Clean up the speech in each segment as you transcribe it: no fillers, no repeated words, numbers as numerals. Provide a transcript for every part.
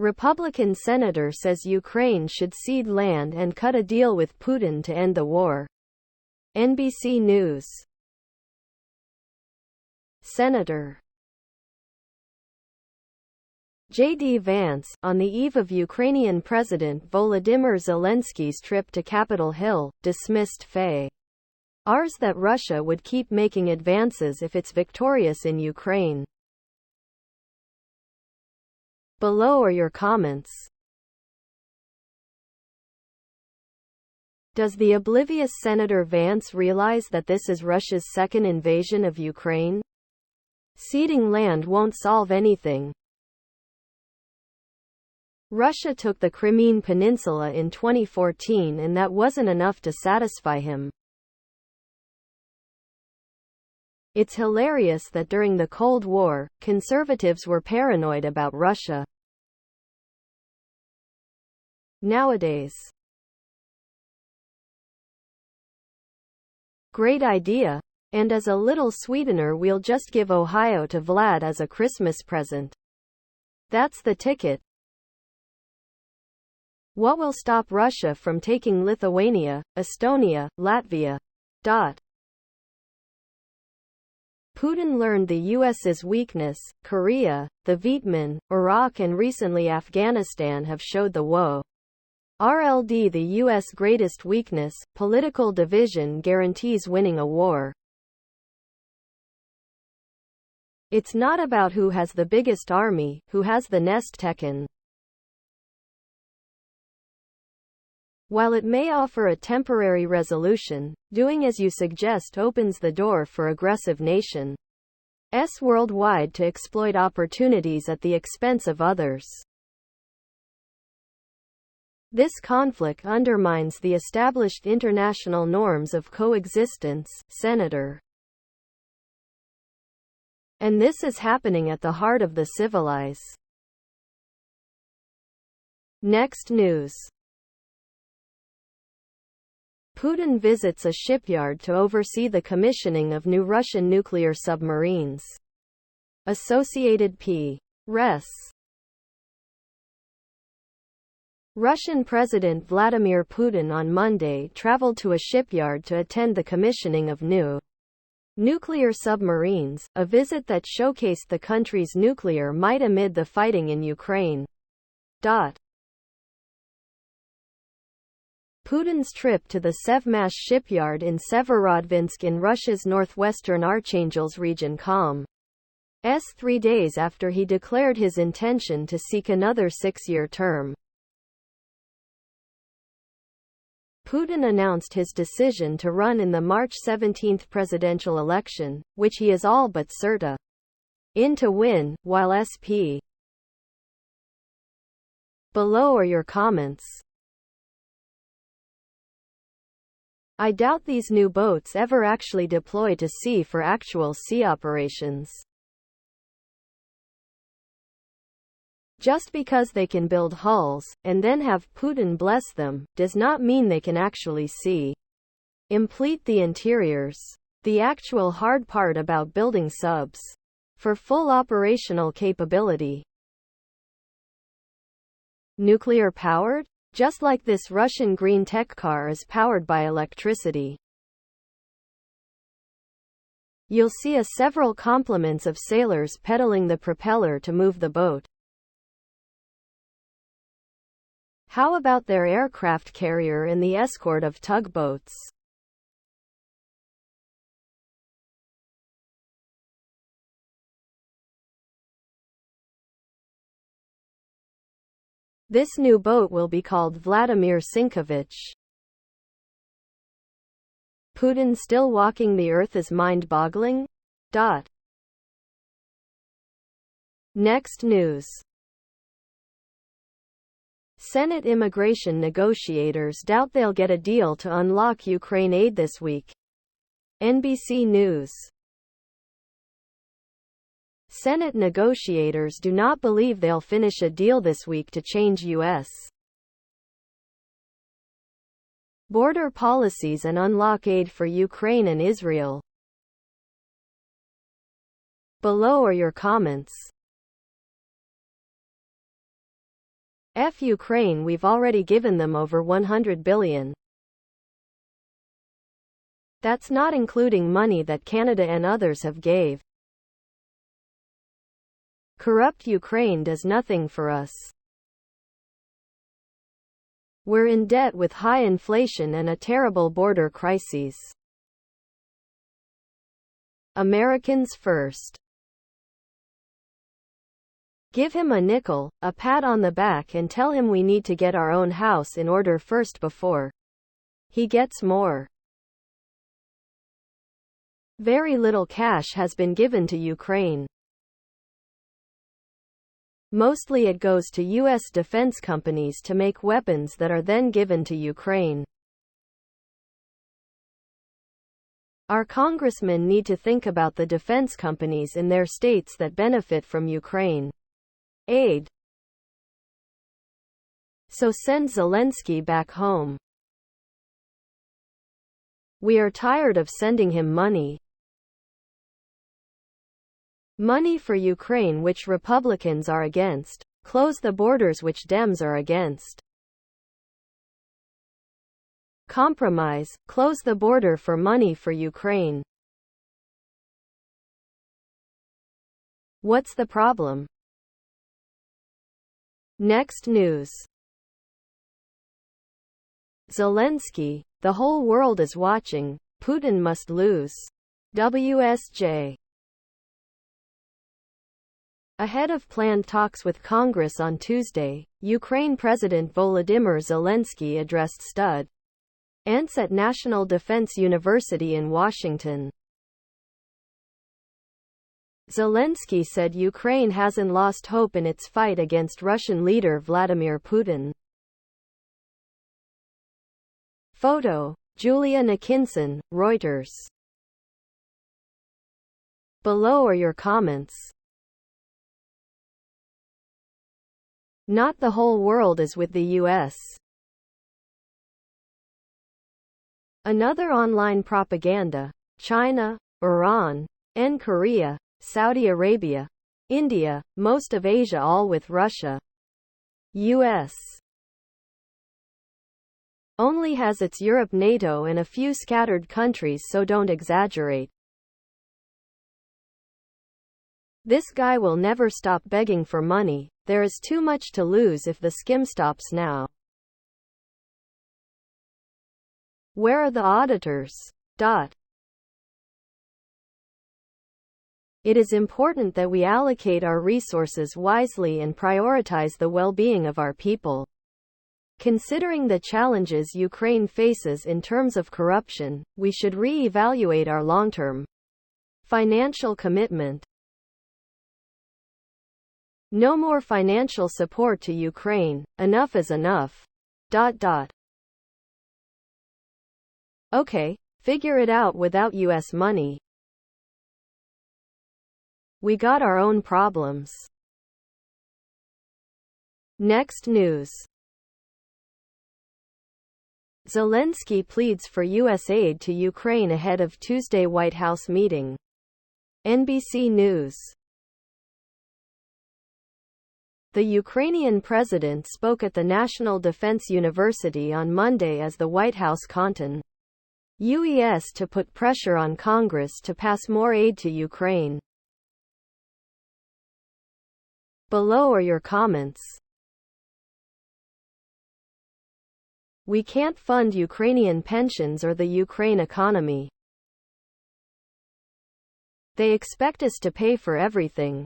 Republican senator says Ukraine should cede land and cut a deal with Putin to end the war. NBC News. Senator J.D. Vance, on the eve of Ukrainian President Volodymyr Zelensky's trip to Capitol Hill, dismissed FARs that Russia would keep making advances if it's victorious in Ukraine. Below are your comments. Does the oblivious Senator Vance realize that this is Russia's second invasion of Ukraine? Ceding land won't solve anything. Russia took the Crimean Peninsula in 2014 and that wasn't enough to satisfy him. It's hilarious that during the Cold War, conservatives were paranoid about Russia. Nowadays. Great idea. And as a little sweetener, we'll just give Ohio to Vlad as a Christmas present. That's the ticket. What will stop Russia from taking Lithuania, Estonia, Latvia? Putin learned the US's weakness. Korea, the Vietnam, Iraq and recently Afghanistan have showed the woe. RLD the US greatest weakness, political division guarantees winning a war. It's not about who has the biggest army, who has the nest taken. While it may offer a temporary resolution, doing as you suggest opens the door for aggressive nations worldwide to exploit opportunities at the expense of others. This conflict undermines the established international norms of coexistence, Senator. And this is happening at the heart of the civilized. Next news. Putin visits a shipyard to oversee the commissioning of new Russian nuclear submarines. Associated Press. Russian President Vladimir Putin on Monday traveled to a shipyard to attend the commissioning of new nuclear submarines, a visit that showcased the country's nuclear might amid the fighting in Ukraine. Putin's trip to the Sevmash shipyard in Severodvinsk in Russia's northwestern Archangels region comes 3 days after he declared his intention to seek another 6-year term. Putin announced his decision to run in the March 17 presidential election, which he is all but certain to win, while SP. Below are your comments. I doubt these new boats ever actually deploy to sea for actual sea operations. Just because they can build hulls, and then have Putin bless them, does not mean they can actually complete the interiors. The actual hard part about building subs for full operational capability. Nuclear powered? Just like this Russian green tech car is powered by electricity. You'll see several compliments of sailors pedaling the propeller to move the boat. How about their aircraft carrier and the escort of tugboats? This new boat will be called Vladimir Sinkovich. Putin still walking the earth is mind-boggling? Next news. Senate immigration negotiators doubt they'll get a deal to unlock Ukraine aid this week. NBC News. Senate negotiators do not believe they'll finish a deal this week to change U.S. border policies and unlock aid for Ukraine and Israel. Below are your comments. F Ukraine, we've already given them over 100 billion. That's not including money that Canada and others have gave. Corrupt Ukraine does nothing for us. We're in debt with high inflation and a terrible border crisis. Americans first. Give him a nickel, a pat on the back, and tell him we need to get our own house in order first before he gets more. Very little cash has been given to Ukraine. Mostly it goes to U.S. defense companies to make weapons that are then given to Ukraine. Our congressmen need to think about the defense companies in their states that benefit from Ukraine aid. So send Zelensky back home. We are tired of sending him money. Money for Ukraine, which Republicans are against. Close the borders, which Dems are against. Compromise, close the border for money for Ukraine. What's the problem? Next news. Zelensky, the whole world is watching. Putin must lose. WSJ. Ahead of planned talks with Congress on Tuesday, Ukraine President Volodymyr Zelensky addressed students at National Defense University in Washington. Zelensky said Ukraine hasn't lost hope in its fight against Russian leader Vladimir Putin. Photo: Julia Nickinson, Reuters. Below are your comments. Not the whole world is with the U.S. Another online propaganda. China, Iran, and Korea, Saudi Arabia, India, most of Asia, all with Russia. U.S. only has its Europe, NATO, and a few scattered countries, so don't exaggerate. This guy will never stop begging for money. There is too much to lose if the skim stops now. Where are the auditors? It is important that we allocate our resources wisely and prioritize the well-being of our people. Considering the challenges Ukraine faces in terms of corruption, we should re-evaluate our long-term financial commitment. No more financial support to Ukraine. Enough is enough. Okay, figure it out without US money. We got our own problems. Next news. Zelensky pleads for US aid to Ukraine ahead of Tuesday White House meeting. NBC News. The Ukrainian president spoke at the National Defense University on Monday as the White House continues to put pressure on Congress to pass more aid to Ukraine. Below are your comments. We can't fund Ukrainian pensions or the Ukraine economy. They expect us to pay for everything.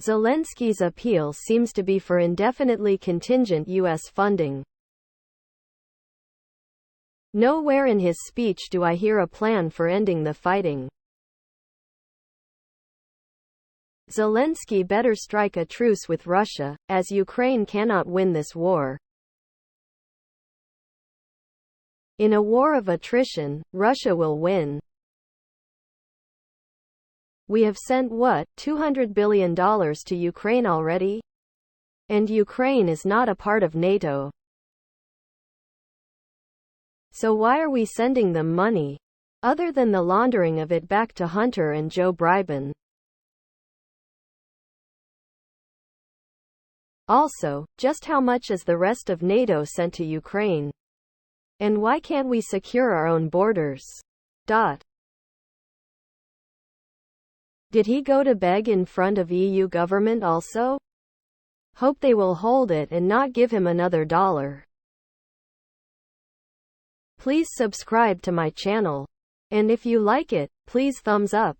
Zelensky's appeal seems to be for indefinitely contingent U.S. funding. Nowhere in his speech do I hear a plan for ending the fighting. Zelensky better strike a truce with Russia, as Ukraine cannot win this war. In a war of attrition, Russia will win. We have sent what, $200 billion to Ukraine already? And Ukraine is not a part of NATO. So why are we sending them money? Other than the laundering of it back to Hunter and Joe Biden. Also, just how much is the rest of NATO sent to Ukraine? And why can't we secure our own borders? Did he go to beg in front of EU government also? Hope they will hold it and not give him another dollar. Please subscribe to my channel. And if you like it, please thumbs up.